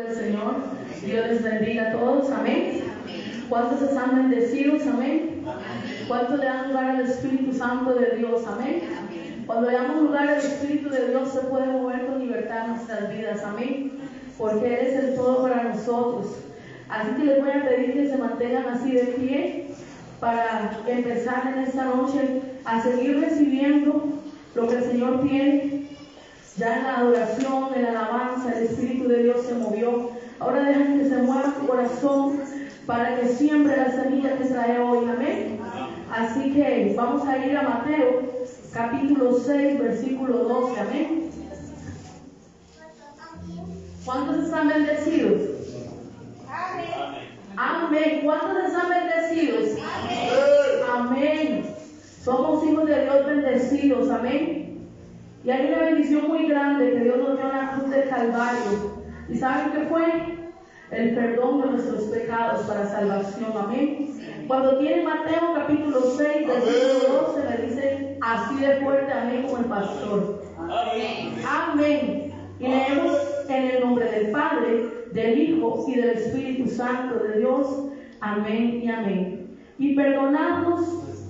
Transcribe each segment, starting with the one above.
del Señor. Dios les bendiga a todos. Amén. ¿Cuántos están bendecidos? Amén. ¿Cuántos le dan lugar al Espíritu Santo de Dios? Amén. Cuando le damos lugar al Espíritu de Dios, se puede mover con libertad en nuestras vidas. Amén. Porque Él es el todo para nosotros. Así que les voy a pedir que se mantengan así de pie para empezar en esta noche a seguir recibiendo lo que el Señor tiene. Ya en la adoración, en la alabanza, el Espíritu de Dios se movió. Ahora dejen que se mueva tu corazón para que siembre la semilla que trae hoy. Amén. Así que vamos a ir a Mateo, capítulo 6, versículo 12. Amén. ¿Cuántos están bendecidos? Amén. ¿Cuántos están bendecidos? Amén. Somos hijos de Dios bendecidos. Amén. Y hay una bendición muy grande que Dios nos dio en la cruz del Calvario. ¿Y saben qué fue? El perdón de nuestros pecados para salvación. Amén. Cuando tiene Mateo capítulo 6, versículo 12, me dice así de fuerte amén como el pastor. Amén. Y leemos en el nombre del Padre, del Hijo y del Espíritu Santo de Dios. Amén y amén. Y perdonadnos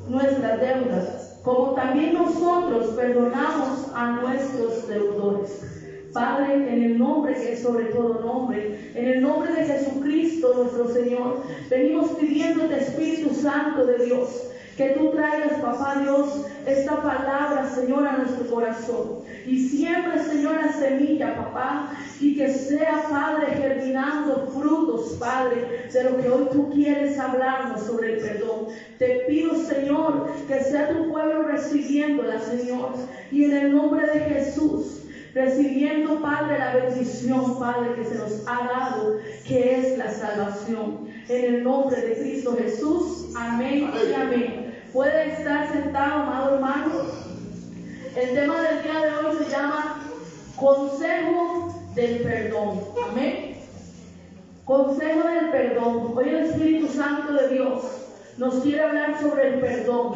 nuestras deudas, como también nosotros perdonamos a nuestros deudores. Padre, en el nombre que es sobre todo nombre, en el nombre de Jesucristo nuestro Señor, venimos pidiéndote, Espíritu Santo de Dios, que tú traigas, papá Dios, esta palabra, Señor, a nuestro corazón. Y siempre, Señor, la semilla, papá, y que sea, Padre, germinando frutos, Padre, de lo que hoy tú quieres hablarnos sobre el perdón. Te pido, Señor, que sea tu pueblo recibiéndola, Señor, y en el nombre de Jesús, recibiendo, Padre, la bendición, Padre, que se nos ha dado, que es la salvación. En el nombre de Cristo Jesús, amén y amén. Puede estar sentado, amado hermano. El tema del día de hoy se llama Consejo del Perdón. Amén. Consejo del Perdón. Hoy el Espíritu Santo de Dios nos quiere hablar sobre el perdón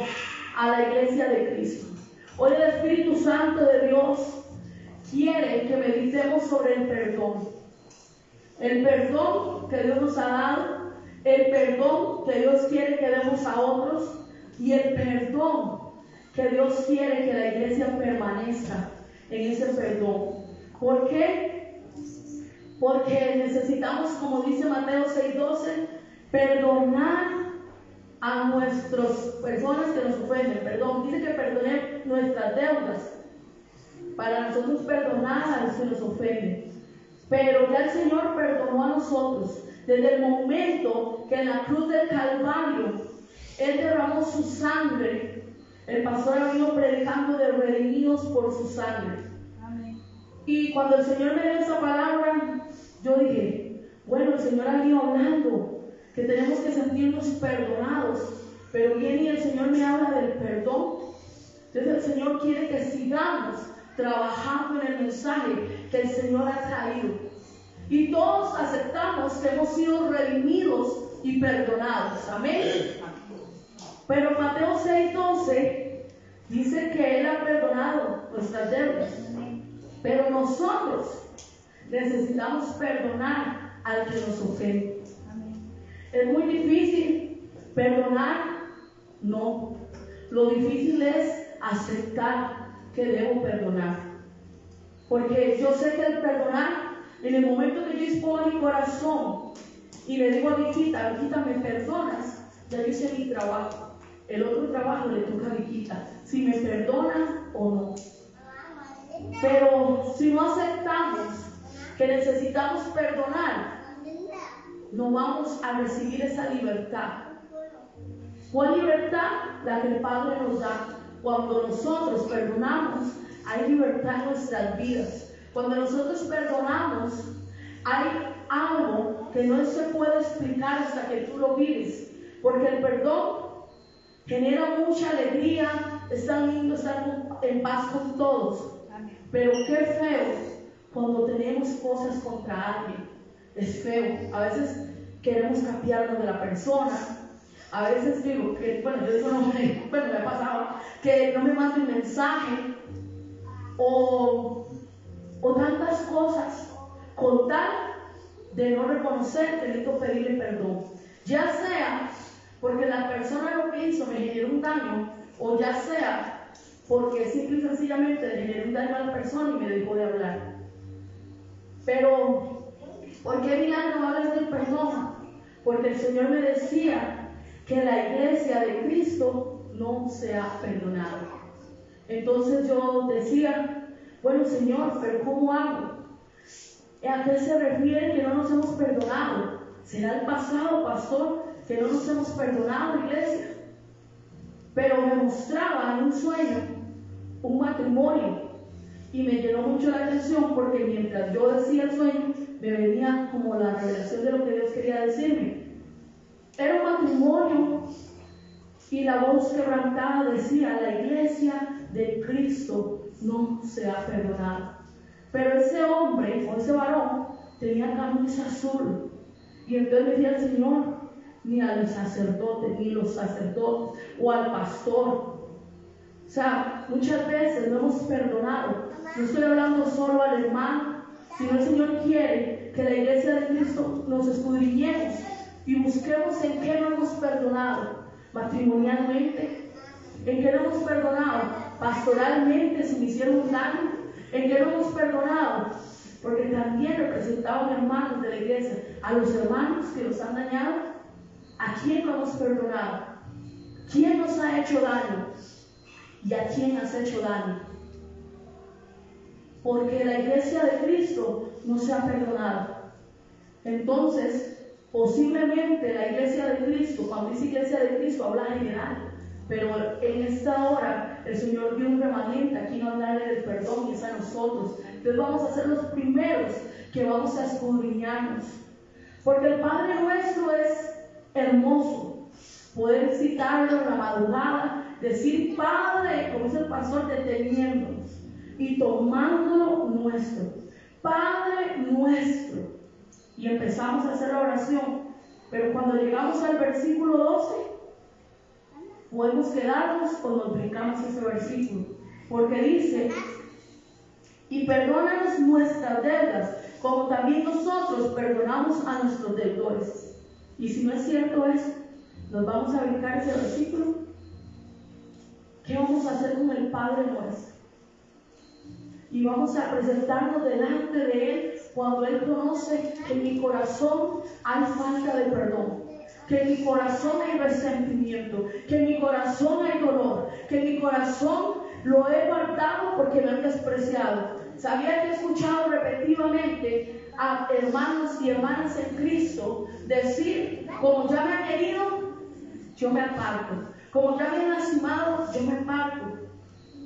a la iglesia de Cristo. Hoy el Espíritu Santo de Dios quiere que meditemos sobre el perdón. El perdón que Dios nos ha dado, el perdón que Dios quiere que demos a otros y el perdón que Dios quiere que la iglesia permanezca en ese perdón. ¿Por qué? Porque necesitamos, como dice Mateo 6:12, perdonar a nuestras personas que nos ofenden. Perdón, dice que perdonemos nuestras deudas, para nosotros perdonar a los que nos ofenden. Pero ya el Señor perdonó a nosotros desde el momento que en la cruz del Calvario Él derramó su sangre. El pastor ha venido predicando de redimidos por su sangre. Amén. Y cuando el Señor me dio esa palabra, yo dije, bueno, el Señor ha venido hablando que tenemos que sentirnos perdonados, pero viene y el Señor me habla del perdón. Entonces el Señor quiere que sigamos trabajando en el mensaje que el Señor ha traído. Y todos aceptamos que hemos sido redimidos y perdonados. Amén. Pero Mateo 6:12 dice que Él ha perdonado nuestras deudas. Pero nosotros necesitamos perdonar al que nos ofende. ¿Es muy difícil perdonar? No. Lo difícil es aceptar que debo perdonar. Porque yo sé que el perdonar, en el momento que yo dispongo mi corazón y le digo a Viquita, Viquita, ¿me perdonas? Ya yo hice mi trabajo. El otro trabajo le toca a Viquita, si me perdona o no. Pero si no aceptamos que necesitamos perdonar, no vamos a recibir esa libertad. ¿Cuál libertad? La que el Padre nos da. Cuando nosotros perdonamos, hay libertad en nuestras vidas. Cuando nosotros perdonamos, hay algo que no se puede explicar hasta que tú lo vives. Porque el perdón genera mucha alegría, es tan lindo estar en paz con todos. Pero qué feo cuando tenemos cosas contra alguien. Es feo. A veces queremos cambiarnos de la persona. A veces digo que, bueno, yo digo, no, me ha pasado que no me mande un mensaje o tantas cosas con tal de no reconocer que necesito pedirle perdón. Ya sea porque la persona lo que hizo me generó un daño, o ya sea porque simple y sencillamente le generó un daño a la persona y me dejó de hablar. Pero, ¿por qué milagro hablas del perdón? Porque el Señor me decía que la iglesia de Cristo no se ha perdonado. Entonces yo decía, bueno Señor, pero ¿cómo hago? ¿A qué se refiere que no nos hemos perdonado? ¿Será el pasado, pastor, que no nos hemos perdonado, iglesia? Pero me mostraba en un sueño un matrimonio y me llenó mucho la atención porque mientras yo decía el sueño me venía como la revelación de lo que Dios quería decirme. Era un matrimonio y la voz quebrantada decía: la iglesia de Cristo no se ha perdonado. Pero ese hombre o ese varón tenía camisa azul y entonces decía el Señor: ni a los sacerdotes, o al pastor. O sea, muchas veces no hemos perdonado. No estoy hablando solo al hermano, sino el Señor quiere que la iglesia de Cristo nos escudriñemos y busquemos en qué no hemos perdonado matrimonialmente, en qué no hemos perdonado pastoralmente si me hicieron un daño, en qué no hemos perdonado, porque también representaban hermanos de la iglesia, a los hermanos que nos han dañado. ¿A quién no hemos perdonado? ¿Quién nos ha hecho daño? ¿Y a quién has hecho daño? Porque la iglesia de Cristo no se ha perdonado. Entonces, posiblemente la iglesia de Cristo, cuando dice iglesia de Cristo, habla general, pero en esta hora el Señor dio un remanente. Aquí no hablarle del perdón, y es a nosotros. Entonces vamos a ser los primeros que vamos a escudriñarnos, porque el Padre Nuestro es hermoso. Poder citarlo en la madrugada, decir Padre, como dice el pastor, deteniéndonos y tomándolo nuestro, Padre nuestro, y empezamos a hacer la oración. Pero cuando llegamos al versículo 12, podemos quedarnos o nos brincamos ese versículo, porque dice: y perdónanos nuestras deudas, como también nosotros perdonamos a nuestros deudores. Y si no es cierto eso, nos vamos a brincar ese versículo. ¿Qué vamos a hacer con el Padre Nuestro? Y vamos a presentarnos delante de Él cuando Él conoce que en mi corazón hay falta de perdón, que en mi corazón hay resentimiento, que en mi corazón hay dolor, que en mi corazón lo he guardado porque me han despreciado. Sabía que he escuchado repetitivamente a hermanos y hermanas en Cristo decir: como ya me han herido, yo me aparto, como ya me han lastimado, yo me aparto.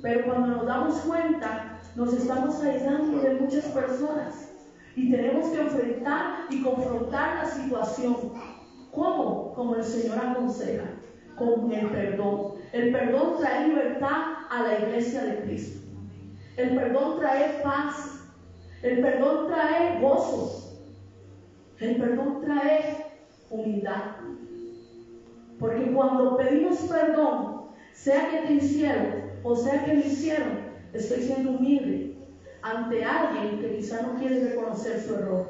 Pero cuando nos damos cuenta, nos estamos aislando de muchas personas y tenemos que enfrentar y confrontar la situación. ¿Cómo? Como el Señor aconseja, con el perdón. El perdón trae libertad a la iglesia de Cristo. El perdón trae paz. El perdón trae gozo. El perdón trae humildad. Porque cuando pedimos perdón, sea que te hicieron o sea que me hicieron, estoy siendo humilde ante alguien que quizá no quiere reconocer su error.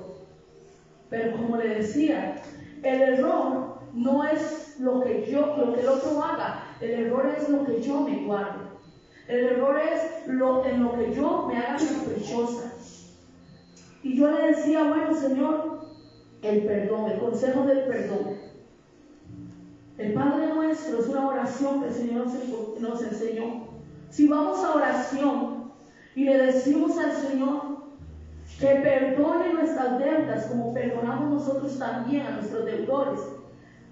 Pero como le decía, el error no es lo que el otro haga. El error es lo que yo me guardo. El error es en lo que yo me haga sospechosa. Y yo le decía: bueno, Señor, el perdón, el consejo del perdón. El Padre Nuestro es una oración que el Señor nos enseñó. Si vamos a oración y le decimos al Señor que perdone nuestras deudas como perdonamos nosotros también a nuestros deudores,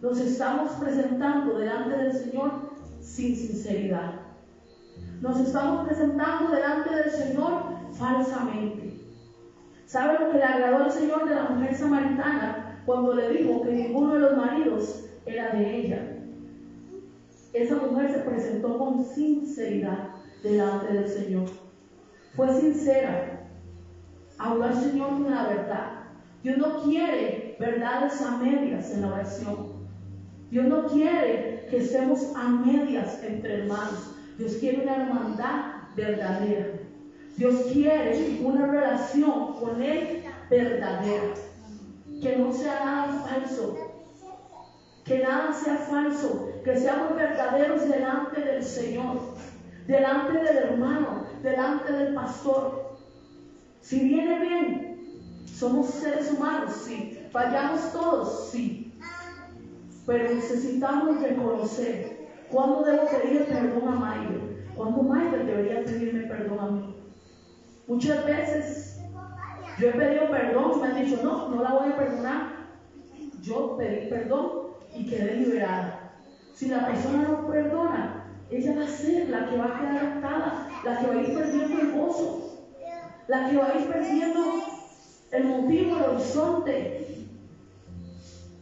nos estamos presentando delante del Señor sin sinceridad. Nos estamos presentando delante del Señor falsamente. ¿Sabe lo que le agradó al Señor de la mujer samaritana cuando le dijo que ninguno de los maridos era de ella? Esa mujer se presentó con sinceridad delante del Señor. Fue sincera. Habló al Señor con la verdad. Dios no quiere verdades a medias en la oración. Dios no quiere que estemos a medias entre hermanos. Dios quiere una hermandad verdadera. Dios quiere una relación con Él verdadera. Que no sea nada falso, que nada sea falso, que seamos verdaderos delante del Señor, delante del hermano, delante del pastor. Si viene bien, somos seres humanos, sí, fallamos todos, sí, pero necesitamos reconocer cuándo debo pedir perdón a Mayra, cuándo Mayra debería pedirme perdón a mí. Muchas veces yo he pedido perdón y me han dicho, no, no la voy a perdonar. Yo pedí perdón y quedé liberada. Si la persona no perdona, ella va a ser la que va a quedar atada, la que va a ir perdiendo el gozo, la que va a ir perdiendo el motivo, el horizonte.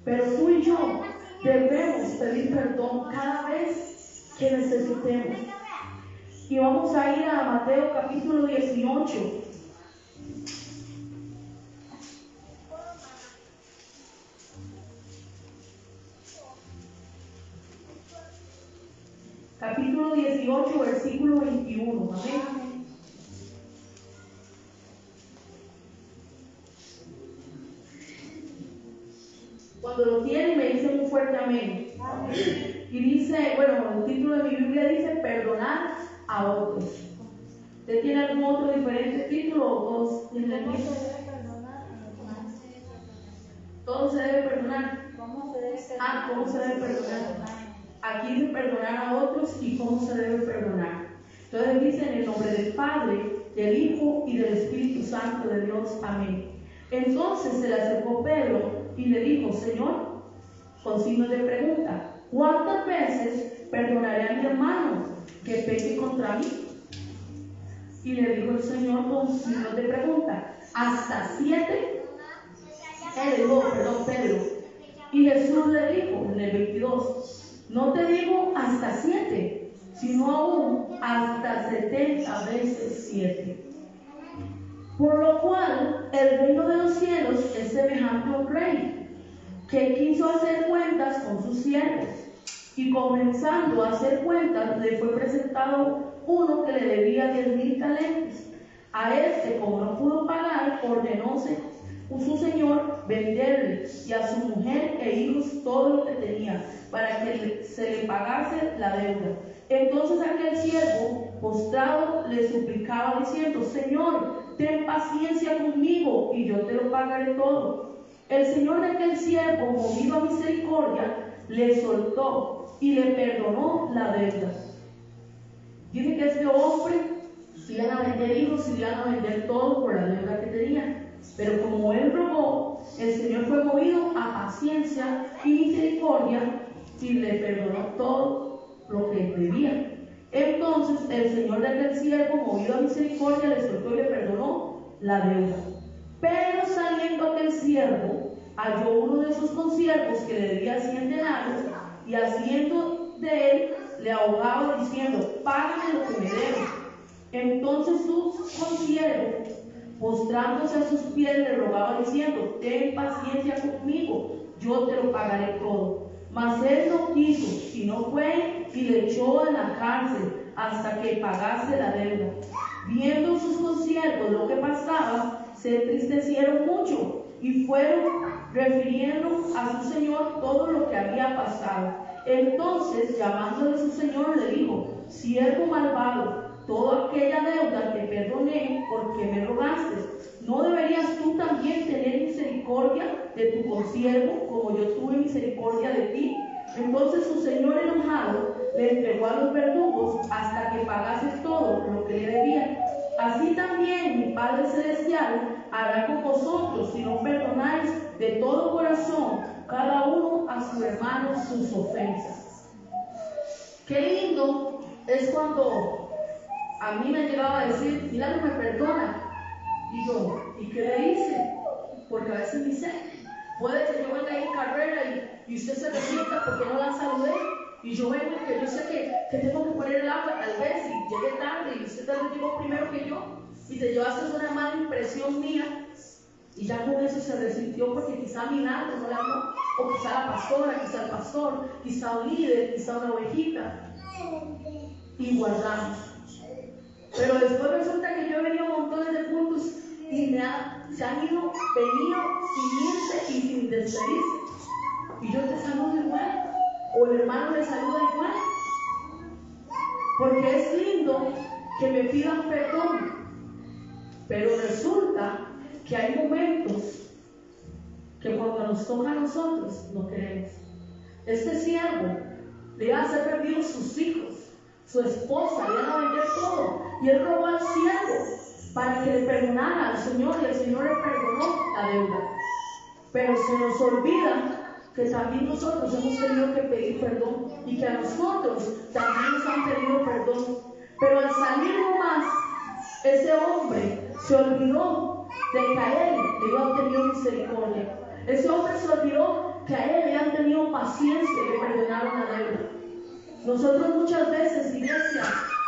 Pero tú y yo debemos pedir perdón cada vez que necesitemos. Y vamos a ir a Mateo capítulo 18. Capítulo 18, versículo 21. Amén. Cuando lo tienen me dicen un fuerte amén. Amén. Y dice, bueno, el título de mi Biblia dice perdonar a otros. ¿Usted tiene algún otro diferente título o todos tienen el mismo? Todo se debe perdonar. ¿Cómo se debe perdonar? Aquí dice perdonar a otros y cómo se debe perdonar. Entonces dice en el nombre del Padre, del Hijo y del Espíritu Santo de Dios. Amén. Entonces se le acercó Pedro y le dijo, Señor, con signos de pregunta, ¿cuántas veces perdonaré a mi hermano que peque contra mí? Y le dijo el Señor con signos de pregunta, ¿hasta 7? Pedro. Y Jesús le dijo en el 22, no te digo hasta 7, sino aún hasta 70 veces 7. Por lo cual el reino de los cielos es semejante a un rey que quiso hacer cuentas con sus siervos, y comenzando a hacer cuentas le fue presentado uno que le debía 10,000 talentos. A este, como no pudo pagar, ordenóse su señor venderle y a su mujer e hijos todo lo que tenía, para que se le pagase la deuda. Entonces aquel siervo postrado le suplicaba diciendo, Señor, ten paciencia conmigo y yo te lo pagaré todo. El señor de aquel siervo, movido a misericordia, le soltó y le perdonó la deuda. Dice que este hombre se iban a vender hijos y iban a vender todo por la deuda que tenía. Pero como él rogó, el Señor fue movido a paciencia y misericordia y le perdonó todo lo que debía. Entonces el Señor de aquel siervo, movido a misericordia, le soltó y le perdonó la deuda. Pero saliendo aquel siervo, halló uno de sus consiervos que le debía 100 denarios, y haciendo de él, le ahogaba diciendo, págame lo que me debes. Entonces su consiervo, postrándose a sus pies, le rogaba diciendo, ten paciencia conmigo, yo te lo pagaré todo. Mas él no quiso, sino fue y le echó en la cárcel hasta que pagase la deuda. Viendo sus consiervos lo que pasaba, se entristecieron mucho y fueron refiriendo a su señor todo lo que había pasado. Entonces, llamándole su señor, le dijo, siervo malvado, toda aquella deuda te perdoné porque me rogaste. ¿No deberías tú también tener misericordia de tu consiervo como yo tuve misericordia de ti? Entonces su señor enojado le entregó a los verdugos hasta que pagase todo lo que le debía. Así también mi Padre Celestial hará con vosotros si no perdonáis de todo corazón cada uno a su hermano sus ofensas. Qué lindo es cuando a mí me llegaba a decir, mira, no me perdona. Y yo, ¿y qué le hice? Porque a veces ni sé. Puede que yo venga ahí en carrera y usted se resienta porque no la saludé. Y yo vengo y que yo sé que tengo que poner el agua tal vez y llegué tarde y usted tal vez llegó primero que yo. Y te llevaste una mala impresión mía. Y ya con eso se resintió porque quizá mi nada no le habló. O quizá la pastora, quizá el pastor, quizá un líder, quizá una ovejita. Y guardamos. Pero después resulta que yo he venido a montones de puntos y se han venido sin irse y sin despediste. Y yo te saludo igual, o el hermano le saluda igual. Porque es lindo que me pidan perdón, pero resulta que hay momentos que cuando nos toca a nosotros no queremos. Este siervo le iba a hacer perdido sus hijos, su esposa, le iban a vender todo, y él robó al siervo para que le perdonara al Señor, y el Señor le perdonó la deuda. Pero se nos olvida que también nosotros hemos tenido que pedir perdón, y que a nosotros también nos han pedido perdón. Pero al salir nomás, ese hombre se olvidó de que a él le habían tenido misericordia. Ese hombre se olvidó que a él le han tenido paciencia y le perdonaron la deuda. Nosotros muchas veces, iglesia,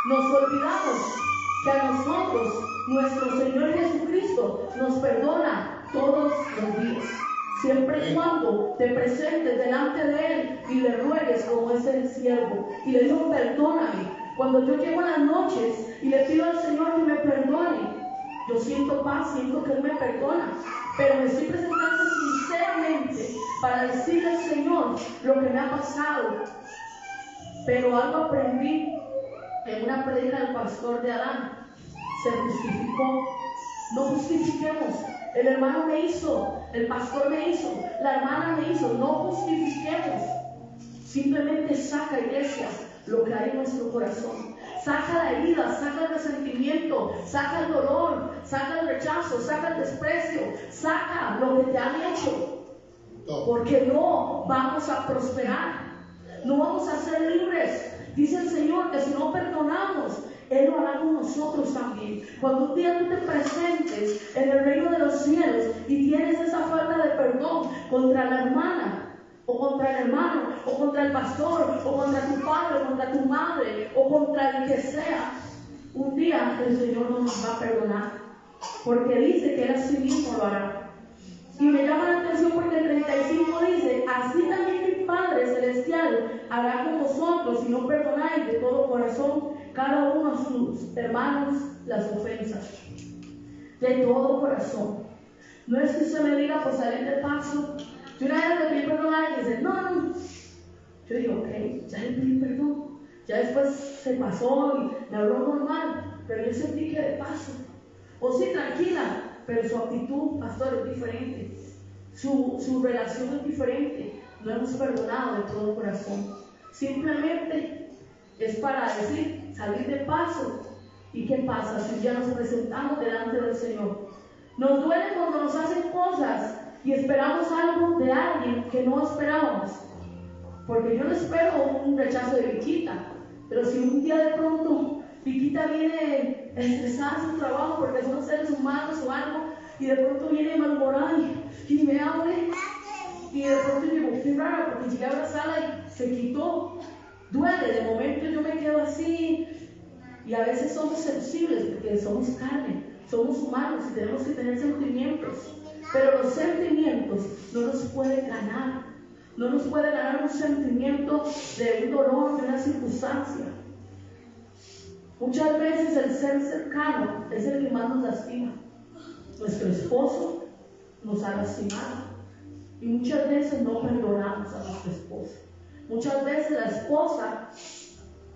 nos olvidamos que a nosotros, nuestro Señor Jesucristo, nos perdona todos los días. Siempre y cuando te presentes delante de Él y le ruegues como es el siervo. Y le digo, perdóname. Cuando yo llego a las noches y le pido al Señor que me perdone, yo siento paz, siento que Él me perdona. Pero me estoy presentando sinceramente para decirle al Señor lo que me ha pasado. Pero algo aprendí en una prédica del pastor de Adán. Se justificó. No justifiquemos. El hermano me hizo, el pastor me hizo, la hermana me hizo. No justifiquemos. Simplemente saca, iglesia, lo que hay en nuestro corazón. Saca la herida, saca el resentimiento, saca el dolor, saca el rechazo, saca el desprecio, saca lo que te han hecho. Porque no vamos a prosperar, no vamos a ser libres. Dice el Señor que si no perdonamos, Él lo hará con nosotros también. Cuando un día tú te presentes en el reino de los cielos y tienes esa falta de perdón contra la hermana, o contra el hermano, o contra el pastor, o contra tu padre, o contra tu madre, o contra el que sea, un día el Señor no nos va a perdonar, porque dice que Él a sí mismo lo hará. Y me llama la atención porque el 35 dice: así también mi Padre Celestial hará con vosotros si no perdonáis de todo corazón cada uno a sus hermanos las ofensas. De todo corazón. No es que usted me diga por salir de paso. Yo una vez le pedí perdón a alguien y dice, no. Yo digo, ok, ya le pedí perdón. Ya después se pasó y me habló normal, pero yo sentí que de paso. O sí, tranquila, pero su actitud, pastor, es diferente. Su relación es diferente. No hemos perdonado de todo corazón. Simplemente es para decir, salir de paso. ¿Y qué pasa si ya nos presentamos delante del Señor? Nos duele cuando nos hacen cosas y esperamos algo de alguien que no esperábamos. Porque yo no espero un rechazo de Viquita, pero si un día de pronto Viquita viene estresada en su trabajo porque somos seres humanos o algo, y de pronto viene malhumorada y me hable, y de pronto digo, qué raro, porque llegué a la sala y se quitó. Duele, de momento yo me quedo así, y a veces somos sensibles porque somos carne, somos humanos y tenemos que tener sentimientos. Pero los sentimientos no nos pueden ganar. No nos puede ganar un sentimiento de un dolor, de una circunstancia. Muchas veces el ser cercano es el que más nos lastima. Nuestro esposo nos ha lastimado. Y muchas veces no perdonamos a nuestro esposo. Muchas veces la esposa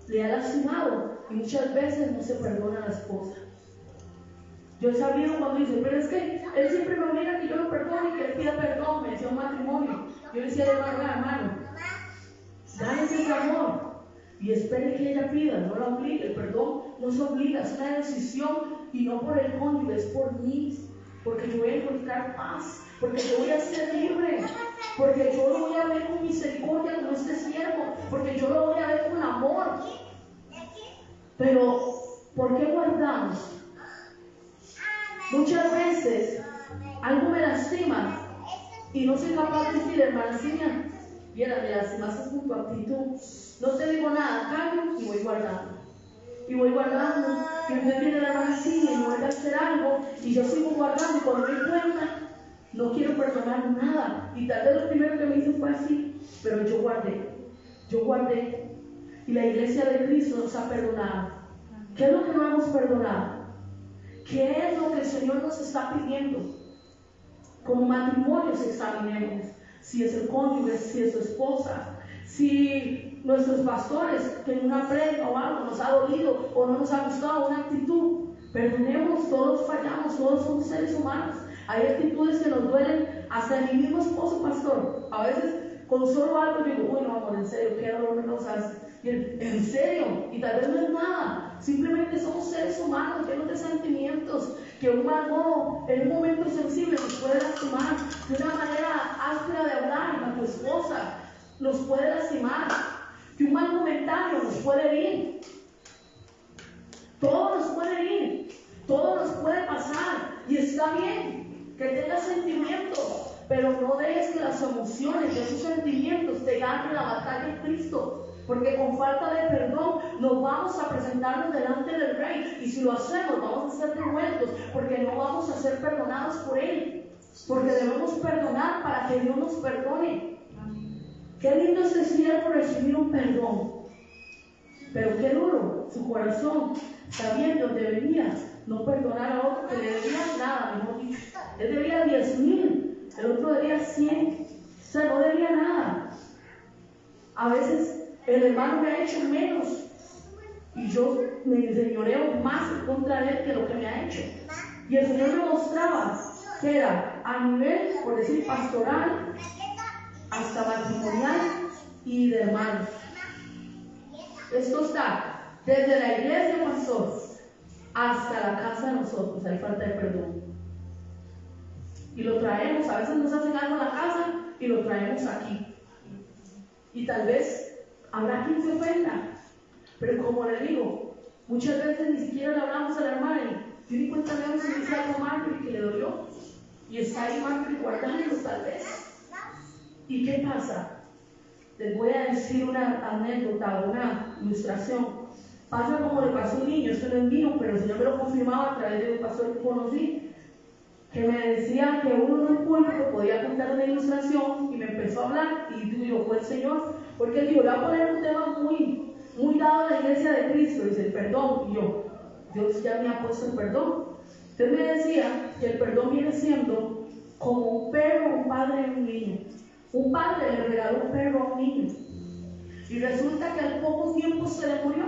le ha lastimado y muchas veces no se perdona a la esposa. Yo he sabido cuando dice, pero es que él siempre me obliga a que yo lo perdone y que él pida perdón. Me decía un matrimonio. Yo le decía, hermano, gánese ese amor y espere que ella pida, no la obligue. El perdón no se obliga, es una decisión, y no por el cónyuge, es por mí. Porque yo voy a encontrar paz, porque yo voy a ser libre, porque yo lo voy a ver con misericordia como este siervo, porque yo lo voy a ver con amor. Pero, ¿por qué guardamos? Muchas veces algo me lastima y no soy capaz de decir, hermana Cinia, viera, me lastimaste con tu actitud. No te digo nada, cambio y voy guardando. Y voy guardando, y usted viene la hermana Cinia y me vuelve a hacer algo, y yo sigo guardando, y cuando me doy cuenta, no quiero perdonar nada. Y tal vez lo primero que me hizo fue así, pero yo guardé. Y la iglesia de Cristo nos ha perdonado. ¿Qué es lo que no hemos perdonado? ¿Qué es lo que el Señor nos está pidiendo? Como matrimonios examinemos. si es el cónyuge, si es su esposa, si nuestros pastores, que en una predica o algo nos ha dolido o no nos ha gustado una actitud. Perdonemos, todos fallamos, todos somos seres humanos. Hay actitudes que nos duelen, hasta mi mismo esposo, pastor. A veces con solo algo digo, uy, no, amor, en serio, qué dolor nos hace. Y él, en serio, y tal vez no es nada, simplemente somos seres humanos llenos de sentimientos, que un mal modo, en un momento sensible nos puede lastimar, de una manera áspera de hablar a tu esposa nos puede lastimar, que un mal comentario nos puede herir. Todo nos puede herir, todo nos puede pasar, y está bien que tengas sentimientos, pero no dejes que las emociones de esos sentimientos te ganen la batalla en Cristo. Porque con falta de perdón nos vamos a presentarnos delante del Rey, y si lo hacemos vamos a ser revueltos, porque no vamos a ser perdonados por Él, porque debemos perdonar para que Dios nos perdone. Qué lindo es siervo recibir un perdón, pero qué duro su corazón, sabiendo que debía no perdonar a otro que le debía nada, mejor dicho. Él debía 10,000, el otro debía 100, o sea, no debía nada. A veces el hermano me ha hecho menos y yo me enseñoreo más en contra de él que lo que me ha hecho. Y el Señor me mostraba que era a nivel, por decir, pastoral, hasta matrimonial y de hermanos. Esto está desde la iglesia, pastor, hasta la casa de nosotros. Hay falta de perdón. Y lo traemos, a veces nos hacen algo en la casa y lo traemos aquí. Y tal vez habrá quien se ofenda, pero como le digo, muchas veces ni siquiera le hablamos a la hermana y yo ni cuenta me si dice algo Marjorie que le dolió, y está ahí Marjorie guardando tal vez. ¿Y qué pasa? Les voy a decir una anécdota, una ilustración. Pasa como le pasó a un niño, esto no es mío, pero el Señor me lo confirmaba a través de un pastor que conocí, que me decía que uno en el público podía contar una ilustración, y me empezó a hablar, y digo, fue el Señor, porque él dijo, le voy a poner un tema muy dado a la iglesia de Cristo, dice el perdón, y yo, Dios ya me ha puesto el perdón. Entonces me decía que el perdón viene siendo como un perro, un padre y un niño. Un padre le regaló un perro a un niño, y resulta que al poco tiempo se le murió,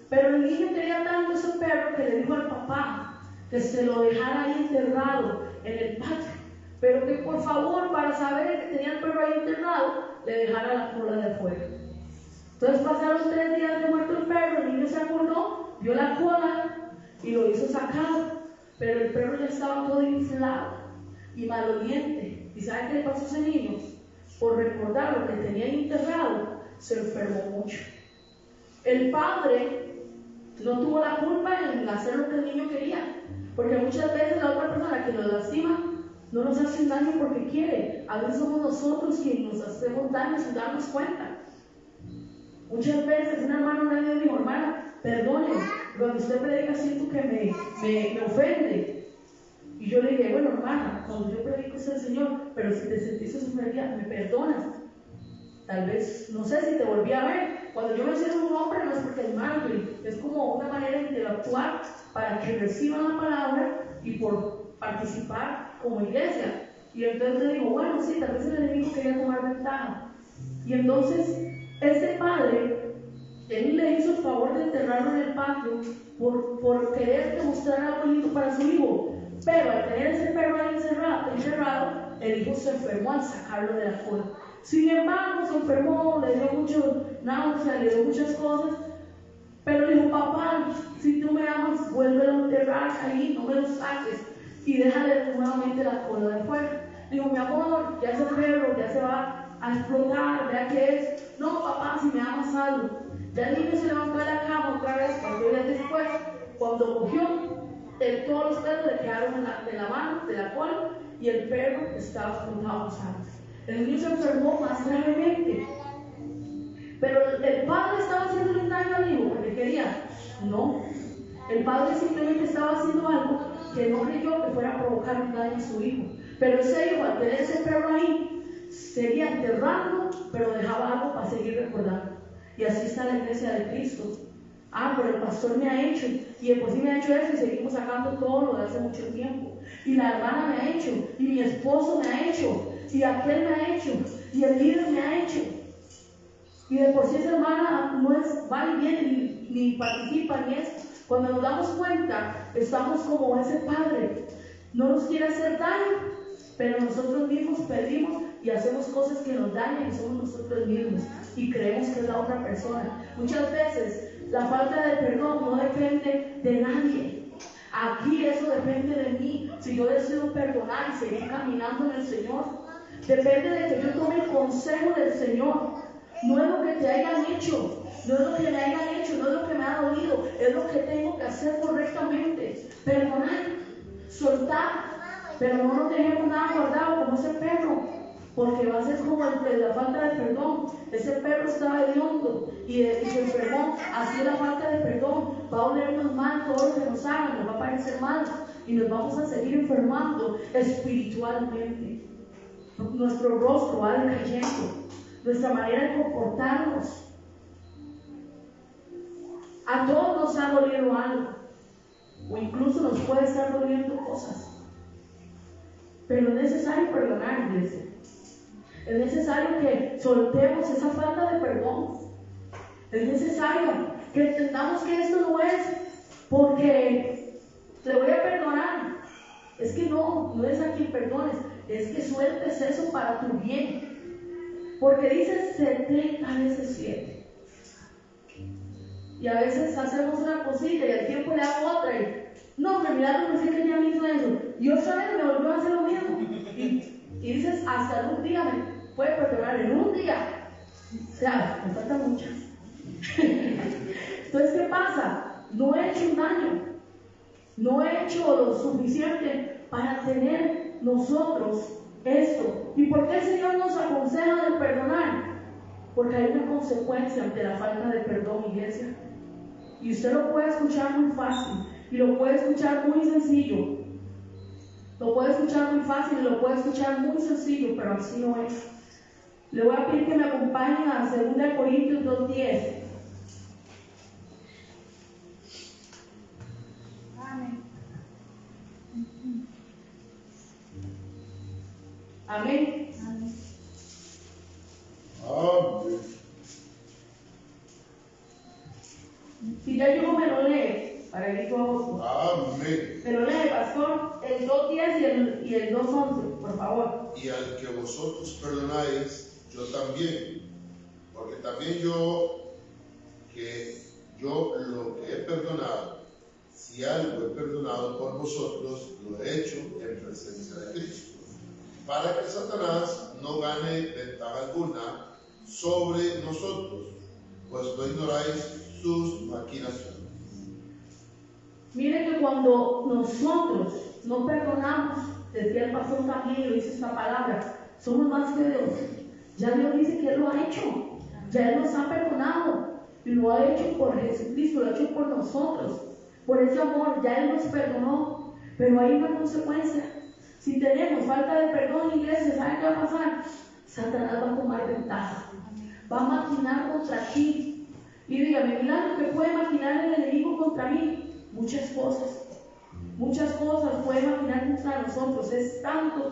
pero el niño quería tanto ese perro que le dijo al papá que se lo dejara ahí enterrado en el patio, pero que por favor, para saber que tenía el perro ahí enterrado, le dejara la cola de afuera. Entonces pasaron 3 días de muerto el perro, el niño se acordó, vio la cola y lo hizo sacar, pero el perro ya estaba todo inflado y maloliente. ¿Y saben qué le pasó a ese niño? Por recordar lo que tenía enterrado, se enfermó mucho. El padre no tuvo la culpa en hacer lo que el niño quería, porque muchas veces la otra persona que nos lastima no nos hace daño porque quiere. A veces somos nosotros quienes nos hacemos daño sin darnos cuenta. Muchas veces un hermano me dijo, hermana, perdone, cuando usted predica siento que me ofende. Y yo le dije, bueno, hermana, cuando yo predico es el Señor, pero si te sentiste ofendida, me perdonas. Tal vez, no sé si te volví a ver. Cuando yo menciono un hombre, no es porque es malo, es como una manera de interactuar para que reciban la palabra y por participar como iglesia. Y entonces le digo, bueno, sí, tal vez el enemigo quería tomar ventaja. Y entonces, este padre, él le hizo el favor de enterrarlo en el patio por querer demostrar algo lindo para su hijo. Pero al tener ese perro ahí encerrado, el hijo se enfermó al sacarlo de la cola. Sin embargo, se enfermó, le dio mucho náusea, le dio muchas cosas. Pero le dijo, papá, si tú me amas, vuélvelo a enterrar ahí, no me lo saques. Y déjale nuevamente la cola de fuera. Le digo, mi amor, ya ese perro ya se va a explotar, vea qué es. No, papá, si me amas algo. Ya el niño se levantó de la cama otra vez, 4 días después, cuando cogió. Todos los pelos le quedaron de la mano, de la cola, y el perro estaba explotado con sangre. El niño se enfermó más gravemente, pero el padre estaba haciendo un daño al hijo porque quería. No, el padre simplemente estaba haciendo algo que no creyó que fuera a provocar un daño a su hijo. Pero ese hijo, al tener ese perro ahí, seguía enterrando, pero dejaba algo para seguir recordando. Y así está la iglesia de Cristo. Pero el pastor me ha hecho, y el sí me ha hecho eso, y seguimos sacando todo lo de hace mucho tiempo. Y la hermana me ha hecho, y mi esposo me ha hecho. y aquel me ha hecho, y el líder me ha hecho. Y de por sí esa hermana no es, va y viene, ni participa, ni es. Cuando nos damos cuenta, estamos como ese padre. No nos quiere hacer daño, pero nosotros mismos pedimos y hacemos cosas que nos dañan y somos nosotros mismos. Y creemos que es la otra persona. Muchas veces la falta de perdón no depende de nadie. Aquí eso depende de mí. Si yo decido perdonar y seguir caminando en el Señor, depende de que yo tome el consejo del Señor. No es lo que te hayan hecho, no es lo que me hayan hecho, no es lo que me ha dolido, es lo que tengo que hacer correctamente. Perdonar, soltar, pero no nos dejemos nada guardado como ese perro, porque va a ser como la falta de perdón. Ese perro estaba hediondo y se enfermó, así es la falta de perdón. Va a olernos mal todo lo que nos hagan, nos va a parecer mal y nos vamos a seguir enfermando espiritualmente. Nuestro rostro va decayendo, nuestra manera de comportarnos. A todos nos ha dolido algo, o incluso nos puede estar doliendo cosas, pero es necesario perdonar, iglesia. Es necesario que soltemos esa falta de perdón. Es necesario que entendamos que esto no es porque le voy a perdonar. Es que no es a quien perdones, es que sueltes eso para tu bien. Porque dice 70 veces 7. Y a veces hacemos una cosita y al tiempo le hago otra. Y no, me mirando, no sé que ya me hizo eso. Y otra vez me volvió a hacer lo mismo. Y dices, hasta en un día me puede perdonar, en un día. O sea, me falta mucho. Entonces, ¿qué pasa? No he hecho un daño. No he hecho lo suficiente para tener nosotros esto. ¿Y por qué el Señor nos aconseja de perdonar? Porque hay una consecuencia ante la falta de perdón, iglesia. Y usted lo puede escuchar muy fácil y lo puede escuchar muy sencillo. Lo puede escuchar muy fácil y lo puede escuchar muy sencillo, pero así no es. Le voy a pedir que me acompañen a 2 Corintios 2:10. Amén. Amén. Amén. Amén. Si ya yo me lo lee, para ir todos. Amén. Me lo lee, pastor, el 2:10 y el 2:11, por favor. Y al que vosotros perdonáis, yo también. Porque también yo lo que he perdonado, si algo he perdonado por vosotros, lo he hecho en presencia de Cristo, para que Satanás no gane ventaja alguna sobre nosotros, pues no ignoráis sus maquinaciones. Mire que cuando nosotros no perdonamos, decía el pastor también, lo dice esta palabra, somos más que Dios. Ya Dios dice que Él lo ha hecho, ya Él nos ha perdonado y lo ha hecho por Jesucristo, lo ha hecho por nosotros, por ese amor, ya Él nos perdonó, pero hay una consecuencia. Si tenemos falta de perdón, iglesia, ¿sabe qué va a pasar? Satanás va a tomar ventaja, va a maquinar contra ti. Y dígame, mira lo que puede maquinar el enemigo contra mí. Muchas cosas puede maquinar contra nosotros. Es tanto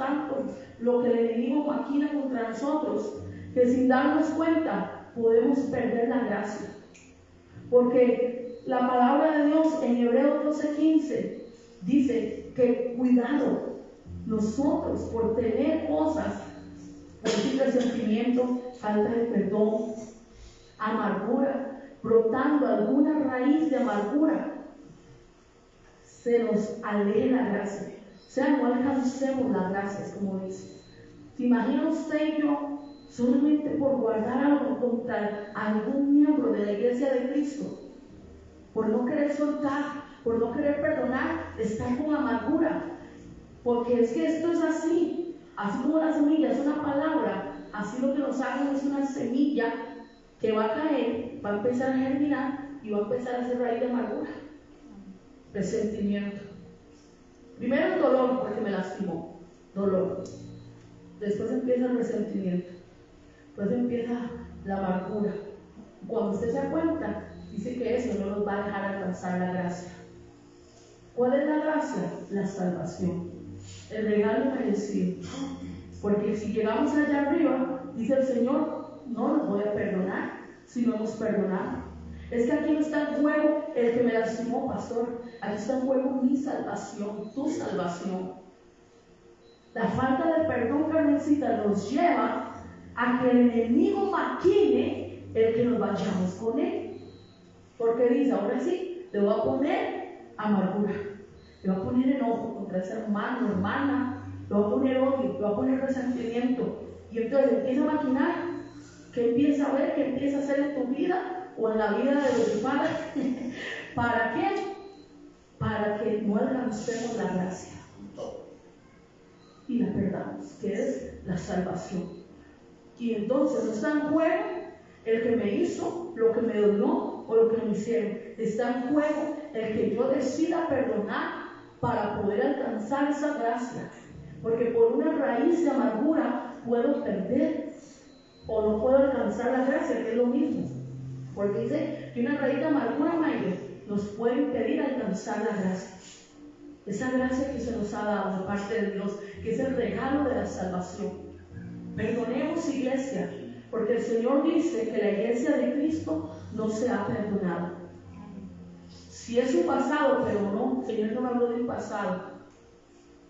lo que el enemigo maquina contra nosotros, que sin darnos cuenta podemos perder la gracia. Porque la palabra de Dios en Hebreos 12:15 dice que cuidado nosotros por tener cosas, por decir resentimiento, falta de perdón, amargura, brotando alguna raíz de amargura, se nos aleje la gracia. O sea, no alcancemos las gracias, como dice. ¿Se imagina usted y yo solamente por guardar algo contra algún miembro de la iglesia de Cristo? Por no querer soltar, por no querer perdonar, estar con amargura. Porque es que esto es así. Así como la semilla es una palabra, así lo que nos hagan es una semilla que va a caer, va a empezar a germinar y va a empezar a hacer raíz de amargura. Resentimiento. Primero el dolor, porque me lastimó. Dolor. Después empieza el resentimiento. Después empieza la amargura. Cuando usted se da cuenta, dice que eso no nos va a dejar alcanzar la gracia. ¿Cuál es la gracia? La salvación. El regalo merecido. Porque si llegamos allá arriba, dice el Señor, no nos voy a perdonar si no hemos perdonado. Es que aquí no está en juego el que me lastimó, pastor. Aquí está en juego mi salvación, tu salvación. La falta de perdón, Carmencita, nos lleva a que el enemigo maquine el que nos vayamos con él. Porque dice, ahora sí, le voy a poner amargura, le voy a poner enojo contra ese hermano, hermana, le voy a poner odio, le voy a poner resentimiento. Y entonces empieza a maquinar. ¿Qué empieza a ver? ¿Qué empieza a hacer en tu vida o en la vida de los padres? ¿Para qué? Para que no alcancemos la gracia y la perdamos, que es la salvación. Y entonces no está en juego el que me hizo, lo que me dolió o lo que me hicieron. Está en juego el que yo decida perdonar para poder alcanzar esa gracia. Porque por una raíz de amargura puedo perder o no puedo alcanzar la gracia, que es lo mismo. Porque dice que una raíz de amargura mayor nos puede impedir alcanzar la gracia. Esa gracia que se nos ha dado de parte de Dios, que es el regalo de la salvación. Perdonemos, iglesia, porque el Señor dice que la iglesia de Cristo no se ha perdonado. Si es un pasado, pero no, el Señor no me habló de un pasado.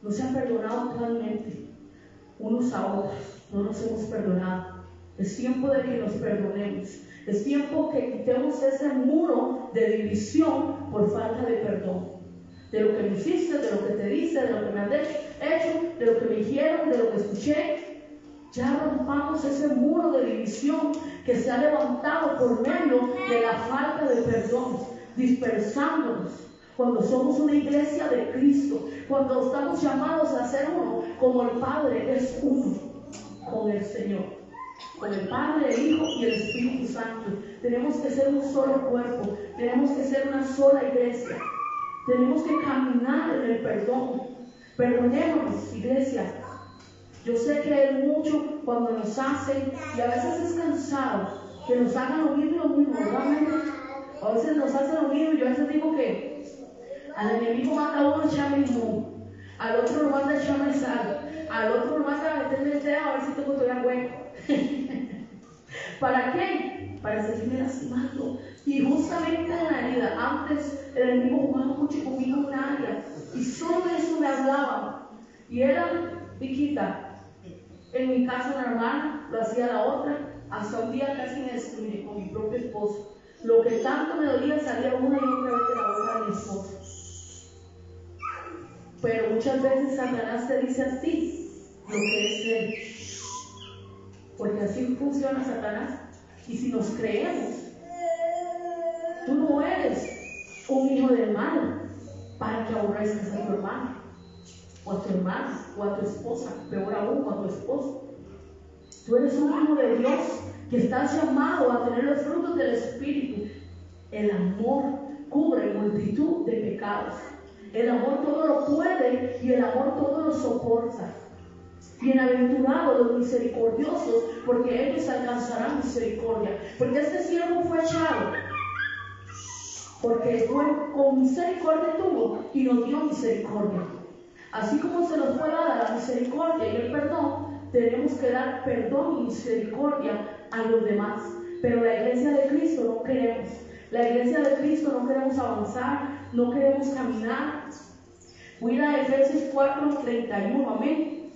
No se han perdonado totalmente unos a otros, no nos hemos perdonado. Es tiempo de que nos perdonemos. Es tiempo que quitemos ese muro de división por falta de perdón. De lo que me hiciste, de lo que te dice, de lo que me has hecho, de lo que me dijeron, de lo que escuché. Ya rompamos ese muro de división que se ha levantado por medio de la falta de perdón, dispersándonos. Cuando somos una iglesia de Cristo, cuando estamos llamados a ser uno, como el Padre es uno con el Señor, con el Padre, el Hijo y el Espíritu Santo. Tenemos que ser un solo cuerpo, tenemos que ser una sola iglesia, tenemos que caminar en el perdón. Perdonémonos, iglesia. Yo sé que es mucho cuando nos hacen, y a veces es cansado que nos hagan lo mismo, realmente. A veces nos hacen lo mismo, y yo a veces digo que al enemigo manda a uno echarme limón, al otro lo manda a echarme sal, al otro lo manda a meterme el dedo a ver si tengo todavía hueco. ¿Para qué? Para seguirme lastimando. Y justamente en la herida, antes el enemigo jugaba mucho conmigo en una área, y solo de eso me hablaba. Y era, Viquita, en mi caso una hermana, lo hacía la otra, hasta un día casi me destruí con mi propio esposo. Lo que tanto me dolía salía una y otra vez de la boca de mi esposo. Pero muchas veces Satanás te dice a ti lo que es él. Porque así funciona Satanás. Y si nos creemos, tú no eres un hijo del mal para que aborrezcas a tu hermano, o a tu hermana, o a tu esposa, peor aún, o a tu esposo. Tú eres un hijo de Dios que estás llamado a tener los frutos del Espíritu. El amor cubre multitud de pecados. El amor todo lo puede y el amor todo lo soporta. Bienaventurados los misericordiosos, porque ellos alcanzarán misericordia. Porque este siervo fue echado, porque con misericordia tuvo y nos dio misericordia. Así como se nos fue dada la misericordia y el perdón, tenemos que dar perdón y misericordia a los demás. Pero la iglesia de Cristo no queremos. La iglesia de Cristo no queremos avanzar, no queremos caminar. Voy a ir a Efesios 4:31, amén.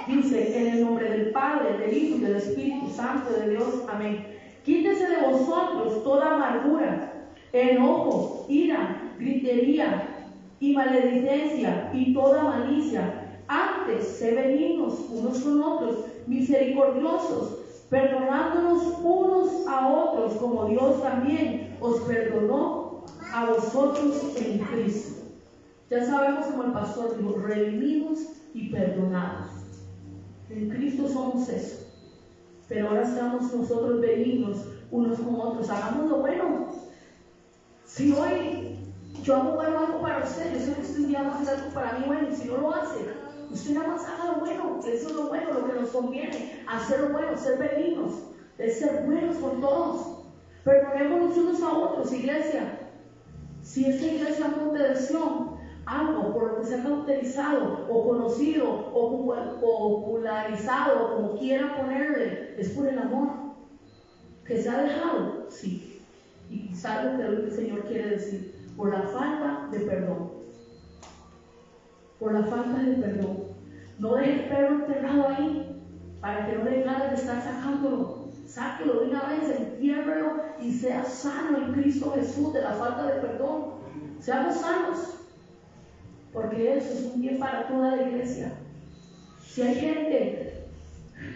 Dice, en el nombre del Padre, del Hijo y del Espíritu Santo de Dios, amén. Quítese de vosotros toda amargura, enojo, ira, gritería y maledicencia y toda malicia. Antes, sé benignos unos con otros, misericordiosos, perdonándonos unos a otros, como Dios también os perdonó a vosotros en Cristo. Ya sabemos, como el pastor dijo, redimidos y perdonados. En Cristo somos eso. Pero ahora estamos nosotros benignos unos con otros. Hagamos lo bueno. Si hoy yo hago bueno algo para usted, yo sé que usted un día va a hacer algo para mí bueno, y si no lo hace, usted nada más haga lo bueno, que eso es lo bueno, lo que nos conviene, hacer lo bueno, ser benignos, es ser buenos con todos. Perdonémonos unos a otros, iglesia. Si esta iglesia Monte de Sion, algo por lo que se ha cauterizado o conocido o popularizado, o como quiera ponerle, es por el amor que se ha dejado, sí. Y quizás lo que el Señor quiere decir, por la falta de perdón. Por la falta de perdón. No deje el perro enterrado ahí para que no le ganas de estar sacándolo. Sáquelo de una vez, entiérrelo y sea sano en Cristo Jesús de la falta de perdón. Seamos sanos, porque eso es un bien para toda la iglesia. Si hay gente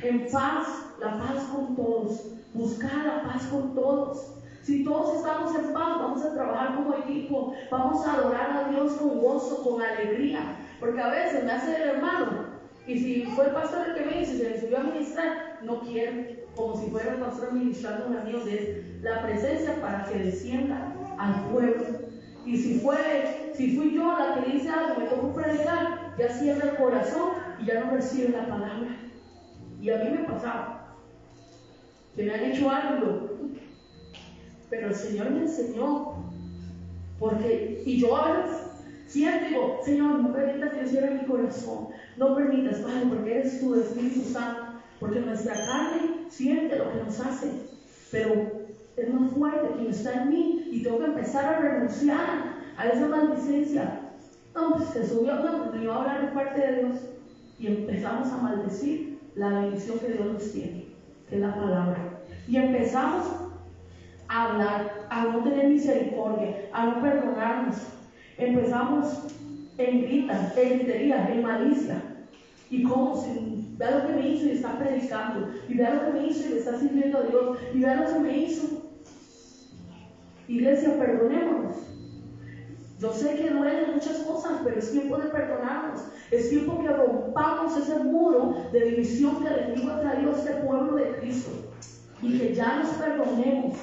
en paz, la paz con todos, buscar la paz con todos. Si todos estamos en paz, vamos a trabajar como equipo, vamos a adorar a Dios con gozo, con alegría, porque a veces me hace el hermano, y si fue el pastor el que me dice, se le subió a ministrar, no quiero, como si fuera el pastor ministrando a mí, es la presencia para que descienda al pueblo. Y si fui yo la que dice algo, me tocó predicar, ya cierra el corazón y ya no recibe la palabra. Y a mí me pasaba que me han hecho algo, pero el Señor me enseñó, y yo a veces siempre digo, Señor, no permitas que yo cierre mi corazón, no permitas, Padre, porque eres tu Espíritu Santo, porque nuestra carne siente lo que nos hace, pero es más fuerte quien está en mí y tengo que empezar a renunciar a esa maldicencia. No, pues se subió, me iba a hablar de parte de Dios y empezamos a maldecir la bendición que Dios nos tiene, que es la palabra, y empezamos a hablar, a no tener misericordia, a no perdonarnos. Empezamos en gritería, en malicia. Y como si vea lo que me hizo y está predicando, y vea lo que me hizo y le está sirviendo a Dios, y vea lo que me hizo. Iglesia, perdonémonos. Yo sé que duelen muchas cosas, pero es tiempo de perdonarnos. Es tiempo que rompamos ese muro de división que el enemigo ha traído a este pueblo de Cristo, y que ya nos perdonemos.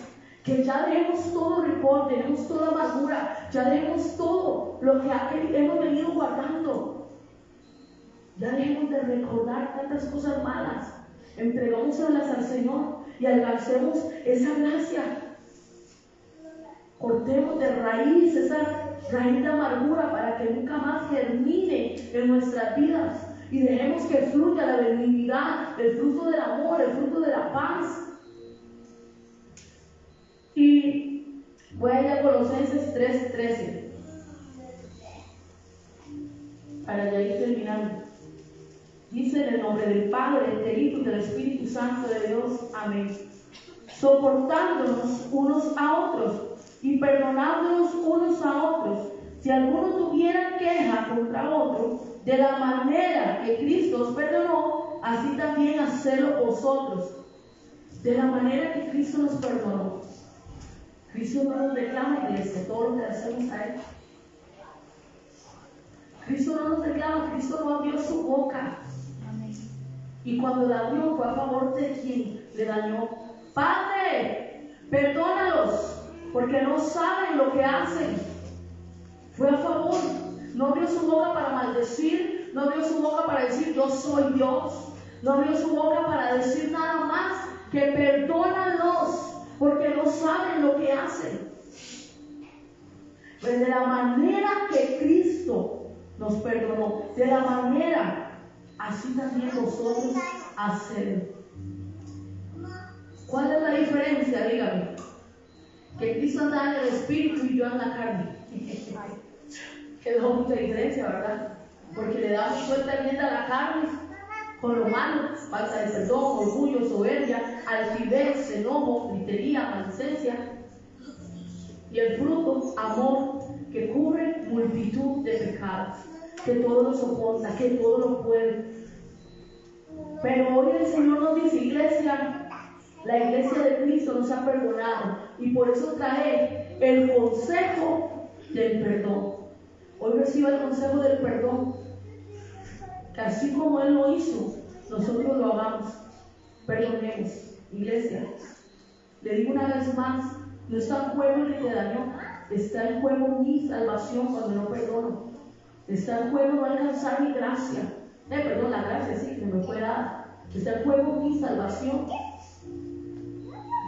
Que ya dejemos todo rencor, dejemos toda amargura, ya dejemos todo lo que hemos venido guardando. Ya dejemos de recordar tantas cosas malas. Entregámoselas al Señor y alcancemos esa gracia. Cortemos de raíz esa raíz de amargura para que nunca más germine en nuestras vidas. Y dejemos que fluya la benignidad, el fruto del amor, el fruto de la paz. Y voy a ir a Colosenses 3:13 para ya ir terminando. Dice en el nombre del Padre, del Hijo y del Espíritu Santo de Dios. Amén. Soportándonos unos a otros y perdonándonos unos a otros, si alguno tuviera queja contra otro, de la manera que Cristo os perdonó, así también hacedlo vosotros. De la manera que Cristo nos perdonó. Cristo no nos reclama, iglesia, todo lo que hacemos a Él. Cristo no nos reclama, Cristo no abrió su boca. Y cuando la abrió fue a favor de quien le dañó. Padre, perdónalos, porque no saben lo que hacen. Fue a favor. No abrió su boca para maldecir, no abrió su boca para decir yo soy Dios. No abrió su boca para decir nada más que perdónalos, porque no saben lo que hacen. Pues de la manera que Cristo nos perdonó, de la manera, así también vosotros haced. ¿Cuál es la diferencia? Dígame. Que Cristo anda en el Espíritu y yo en la carne. Que es la única diferencia, ¿verdad? Porque le damos suelta rienda a la carne con lo malo, falta de perdón, orgullo, soberbia, altivez, enojo, gritería, maldicencia. Y el fruto, amor, que cubre multitud de pecados, que todo lo soporta, que todo lo puede. Pero hoy el Señor nos dice, iglesia, la iglesia de Cristo nos ha perdonado, y por eso trae el consejo del perdón. Hoy reciba el consejo del perdón, que así como Él lo hizo, nosotros lo hagamos. Perdonemos, iglesia. Le digo una vez más, no está en juego el que te dañó, está en juego mi salvación cuando no perdono. Está en juego no alcanzar mi gracia. Perdón, la gracia sí, que me fue dada. Está en juego mi salvación.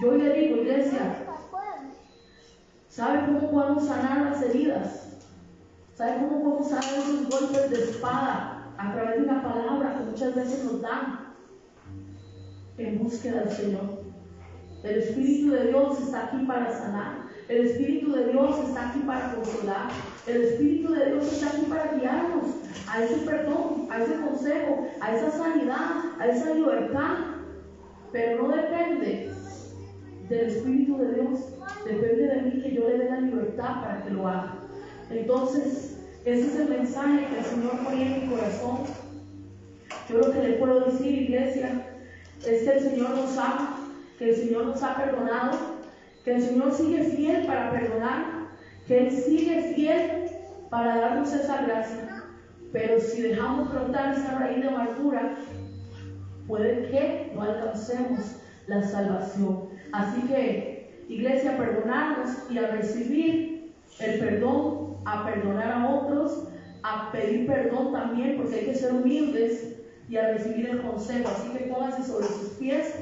Yo le digo, iglesia, ¿Sabe cómo podemos sanar las heridas? ¿Sabe cómo podemos sanar esos golpes de espada? A través de una palabra que muchas veces nos dan. En búsqueda del Señor. El Espíritu de Dios está aquí para sanar. El Espíritu de Dios está aquí para consolar. El Espíritu de Dios está aquí para guiarnos a ese perdón, a ese consejo, a esa sanidad, a esa libertad. Pero no depende del Espíritu de Dios, depende de mí que yo le dé la libertad para que lo haga. Entonces, ese es el mensaje que el Señor pone en mi corazón. Yo lo que le puedo decir, iglesia, es que el Señor nos ama, que el Señor nos ha perdonado, que el Señor sigue fiel para perdonar, que Él sigue fiel para darnos esa gracia. Pero si dejamos brotar esa raíz de amargura, puede que no alcancemos la salvación. Así que, iglesia, perdonarnos y a recibir el perdón, a perdonar a otros, a pedir perdón también, porque hay que ser humildes y a recibir el consejo. Así que pónganse sobre sus pies.